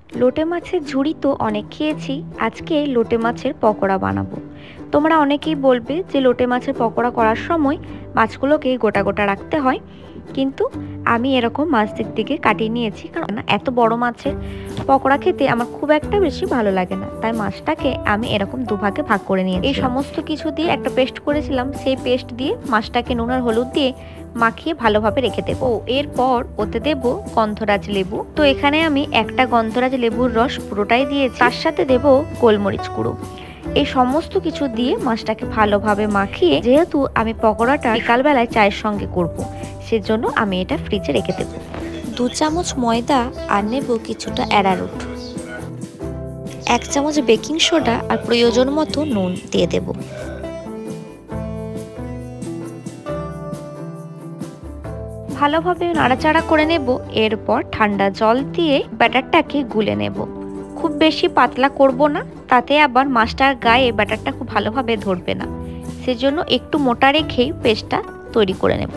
লোটে মাছের ঝুড়ি তো অনেক খেয়েছি, আজকে লোটে মাছের পকোড়া বানাবো। তোমরা অনেকেই বলবে যে লোটে মাছের পকোড়া করার সময় মাছগুলোকে গোটা গোটা রাখতে হয়, কিন্তু আমি এরকম মাছ দিক থেকে কাটিয়ে নিয়েছি, কারণ এত বড় মাছের পকোড়া খেতে আমার খুব একটা বেশি ভালো লাগে না। তাই মাছটাকে আমি এরকম দুভাগে ভাগ করে নিয়েছি। এই সমস্ত কিছু দিয়ে একটা পেস্ট করেছিলাম, সেই পেস্ট দিয়ে মাছটাকে নুন আর হলুদ দিয়ে মাখিয়ে ভালোভাবে রেখে দেবো। এরপর ওতে দেব গন্ধরাজ লেবু। তো এখানে আমি একটা গন্ধরাজ লেবুর রস পুরোটাই দিয়েছি, তার সাথে দেব গোলমরিচ গুঁড়ো। এই সমস্ত কিছু দিয়ে মাছটাকে ভালোভাবে মাখিয়ে, যেহেতু আমি পকোড়াটা বিকালবেলায় চায়ের সঙ্গে করব, সেজন্য আমি এটা ফ্রিজে রেখে দেব। 2 চামচ ময়দা আর নেব কিছুটা অ্যারারুট, 1 চামচ বেকিং সোডা আর প্রয়োজন মতো নুন দিয়ে দেব। ভালোভাবে নাড়াচাড়া করে নেব। এরপর ঠান্ডা জল দিয়ে ব্যাটারটাকে গুলে নেব। খুব বেশি পাতলা করব না, তাতে আবার মাছটার গায়ে ব্যাটারটা খুব ভালোভাবে ধরবে না, সেজন্য একটু মোটা রেখেই পেস্টটা তৈরি করে নেব।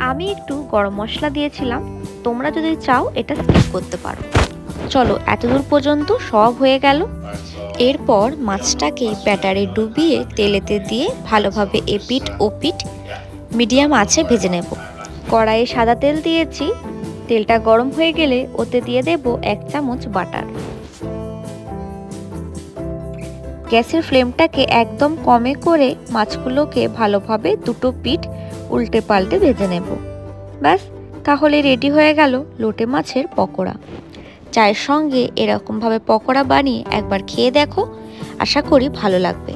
আমি একটু গরম মশলা দিয়েছিলাম, তোমরা যদি চাও এটা স্কিপ করতে পারো। চলো, এতদূর পর্যন্ত সব হয়ে গেল। এরপর মাছটাকে ব্যাটারে ডুবিয়ে তেলেতে দিয়ে ভালোভাবে এপিট ওপিট মিডিয়াম আঁচে ভেজে নেব। কড়াইয়ে সাদা তেল দিয়েছি, তেলটা গরম হয়ে গেলে ওতে দিয়ে দেব 1 চামচ বাটার। গ্যাসের ফ্লেমটাকে একদম কমে করে মাছগুলোকে ভালোভাবে দুটো পিঠ উল্টে পাল্টে ভেজে নেব। ব্যাস, তাহলে রেডি হয়ে গেল লোটে মাছের পকোড়া। চায়ের সঙ্গে এরকমভাবে পকোড়া বানিয়ে একবার খেয়ে দেখো, আশা করি ভালো লাগবে।